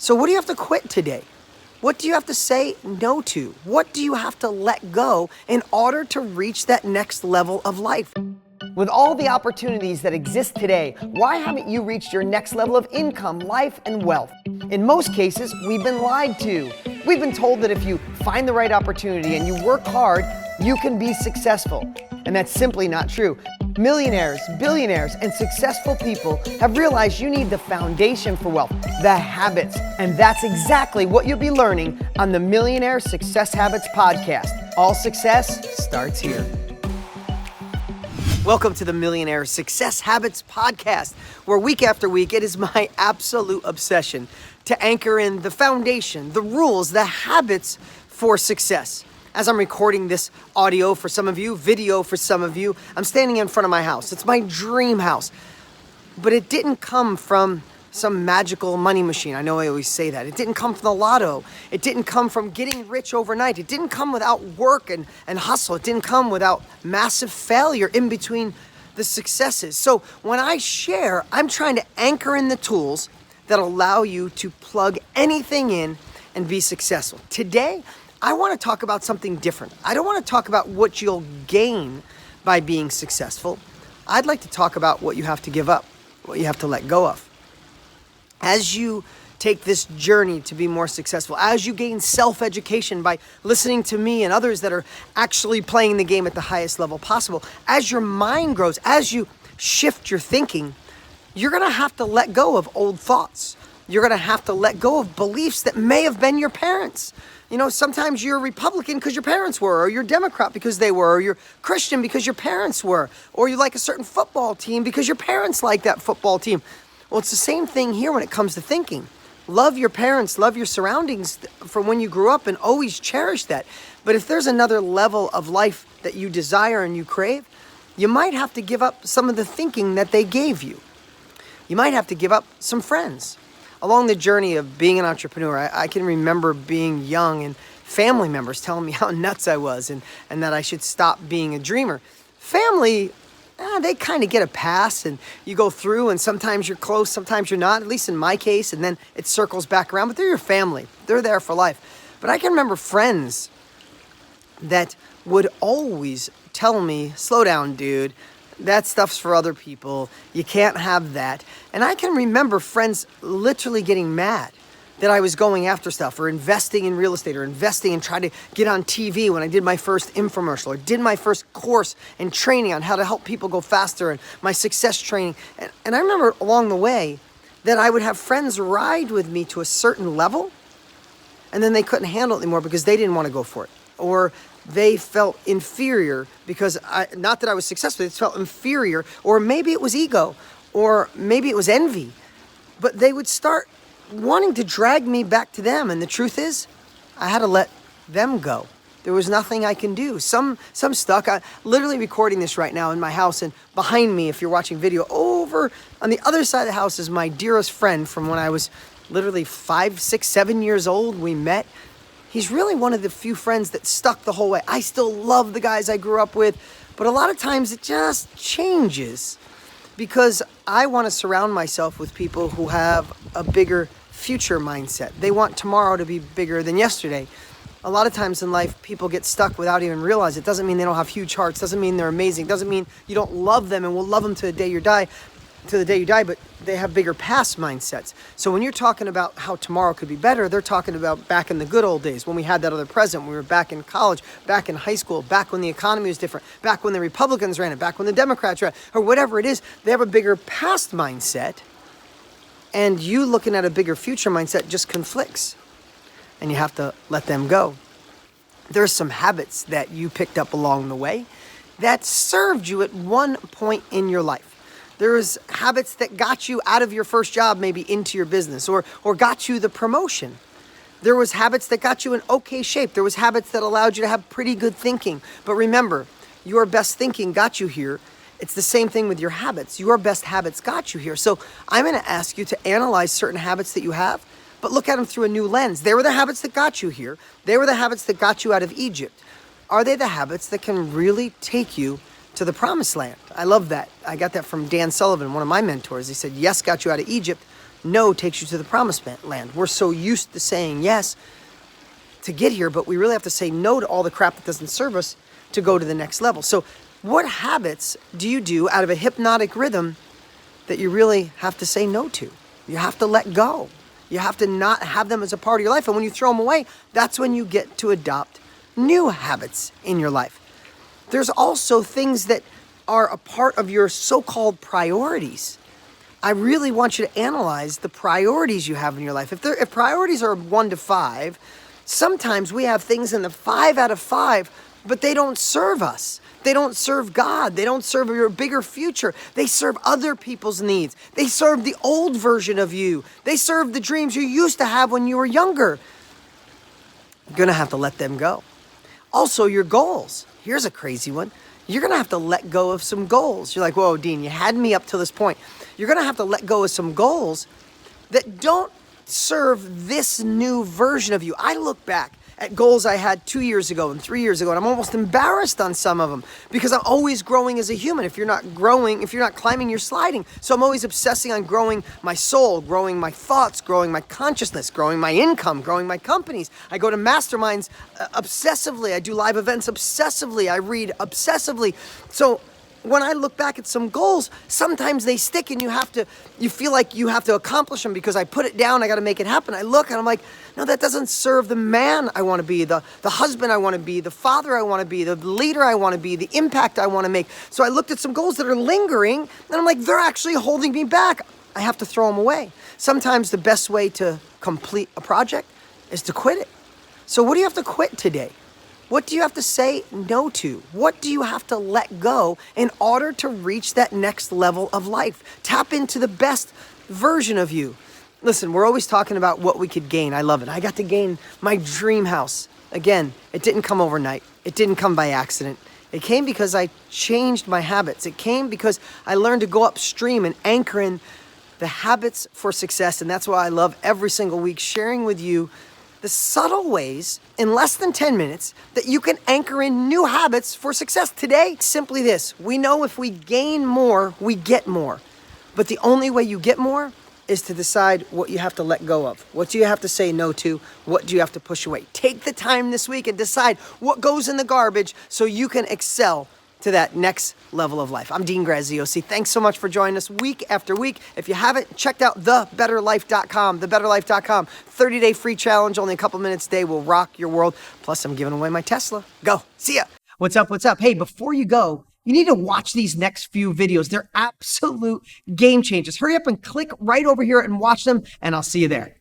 So what do you have to quit today? What do you have to say no to? What do you have to let go in order to reach that next level of life? With all the opportunities that exist today, why haven't you reached your next level of income, life, and wealth? In most cases, we've been lied to. We've been told that if you find the right opportunity and you work hard, you can be successful. And that's simply not true. Millionaires, billionaires, and successful people have realized you need the foundation for wealth, the habits. And that's exactly what you'll be learning on the Millionaire Success Habits podcast. All success starts here. Welcome to the Millionaire Success Habits podcast, where week after week, it is my absolute obsession to anchor in the foundation, the rules, the habits for success. As I'm recording this audio for some of you, video for some of you, I'm standing in front of my house. It's my dream house. But it didn't come from some magical money machine. I know I always say that. It didn't come from the lotto. It didn't come from getting rich overnight. It didn't come without work and hustle. It didn't come without massive failure in between the successes. So when I share, I'm trying to anchor in the tools that allow you to plug anything in and be successful. Today, I want to talk about something different. I don't want to talk about what you'll gain by being successful. I'd like to talk about what you have to give up, what you have to let go of. As you take this journey to be more successful, as you gain self-education by listening to me and others that are actually playing the game at the highest level possible, as your mind grows, as you shift your thinking, you're going to have to let go of old thoughts. You're going to have to let go of beliefs that may have been your parents'. You know, sometimes you're a Republican because your parents were, or you're Democrat because they were, or you're Christian because your parents were, or you like a certain football team because your parents like that football team. Well, it's the same thing here when it comes to thinking. Love your parents, love your surroundings from when you grew up, and always cherish that. But if there's another level of life that you desire and you crave, you might have to give up some of the thinking that they gave you. You might have to give up some friends. Along the journey of being an entrepreneur, I can remember being young and family members telling me how nuts I was and that I should stop being a dreamer. Family, they kind of get a pass, and you go through, and sometimes you're close, sometimes you're not, at least in my case, and then it circles back around. But they're your family. They're there for life. But I can remember friends that would always tell me, slow down, dude. That stuff's for other people. You can't have that. And I can remember friends literally getting mad that I was going after stuff, or investing in real estate, or investing and trying to get on TV when I did my first infomercial, or did my first course and training on how to help people go faster, and my success training. And I remember along the way that I would have friends ride with me to a certain level, and then they couldn't handle it anymore because they didn't want to go for it. Or they felt inferior because, not that I was successful, they felt inferior, or maybe it was ego, or maybe it was envy. But they would start wanting to drag me back to them, and the truth is, I had to let them go. There was nothing I can do. Some stuck. I'm literally recording this right now in my house, and behind me, if you're watching video, over on the other side of the house is my dearest friend from when I was literally 5, 6, 7 years old. We met. He's really one of the few friends that stuck the whole way. I still love the guys I grew up with, but a lot of times it just changes because I want to surround myself with people who have a bigger future mindset. They want tomorrow to be bigger than yesterday. A lot of times in life, people get stuck without even realizing it. Doesn't mean they don't have huge hearts. Doesn't mean they're amazing. Doesn't mean you don't love them and will love them to the day you die, but they have bigger past mindsets. So when you're talking about how tomorrow could be better, they're talking about back in the good old days when we had that other president, when we were back in college, back in high school, back when the economy was different, back when the Republicans ran it, back when the Democrats ran it, or whatever it is. They have a bigger past mindset, and you looking at a bigger future mindset just conflicts, and you have to let them go. There's some habits that you picked up along the way that served you at one point in your life. There was habits that got you out of your first job, maybe into your business, or got you the promotion. There was habits that got you in okay shape. There was habits that allowed you to have pretty good thinking. But remember, your best thinking got you here. It's the same thing with your habits. Your best habits got you here. So I'm going to ask you to analyze certain habits that you have, but look at them through a new lens. They were the habits that got you here. They were the habits that got you out of Egypt. Are they the habits that can really take you to the promised land? I love that. I got that from Dan Sullivan, one of my mentors. He said, yes, got you out of Egypt. No takes you to the promised land. We're so used to saying yes to get here, but we really have to say no to all the crap that doesn't serve us to go to the next level. So what habits do you do out of a hypnotic rhythm that you really have to say no to? You have to let go. You have to not have them as a part of your life. And when you throw them away, that's when you get to adopt new habits in your life. There's also things that are a part of your so-called priorities. I really want you to analyze the priorities you have in your life. If priorities are 1 to 5, sometimes we have things in the 5 out of 5, but they don't serve us. They don't serve God. They don't serve your bigger future. They serve other people's needs. They serve the old version of you. They serve the dreams you used to have when you were younger. You're going to have to let them go. Also, your goals. Here's a crazy one. You're going to have to let go of some goals. You're like, whoa, Dean, you had me up to this point. You're going to have to let go of some goals that don't serve this new version of you. I look back at goals I had 2 years ago and 3 years ago, and I'm almost embarrassed on some of them because I'm always growing as a human. If you're not growing, if you're not climbing, you're sliding. So I'm always obsessing on growing my soul, growing my thoughts, growing my consciousness, growing my income, growing my companies. I go to masterminds obsessively. I do live events obsessively. I read obsessively. So when I look back at some goals, sometimes they stick and you feel like you have to accomplish them because I put it down, I got to make it happen. I look and I'm like, no, that doesn't serve the man I want to be, the husband I want to be, the father I want to be, the leader I want to be, the impact I want to make. So I looked at some goals that are lingering and I'm like, they're actually holding me back. I have to throw them away. Sometimes the best way to complete a project is to quit it. So what do you have to quit today? What do you have to say no to? What do you have to let go in order to reach that next level of life? Tap into the best version of you. Listen, we're always talking about what we could gain. I love it. I got to gain my dream house. Again, it didn't come overnight. It didn't come by accident. It came because I changed my habits. It came because I learned to go upstream and anchor in the habits for success. And that's why I love every single week sharing with you the subtle ways in less than 10 minutes that you can anchor in new habits for success. Today, simply this. We know if we gain more, we get more. But the only way you get more is to decide what you have to let go of. What do you have to say no to? What do you have to push away? Take the time this week and decide what goes in the garbage so you can excel to that next level of life. I'm Dean Graziosi. Thanks so much for joining us week after week. If you haven't checked out thebetterlife.com, thebetterlife.com, 30-day free challenge, only a couple minutes a day will rock your world. Plus, I'm giving away my Tesla. Go. See ya. What's up? What's up? Hey, before you go, you need to watch these next few videos. They're absolute game changers. Hurry up and click right over here and watch them, and I'll see you there.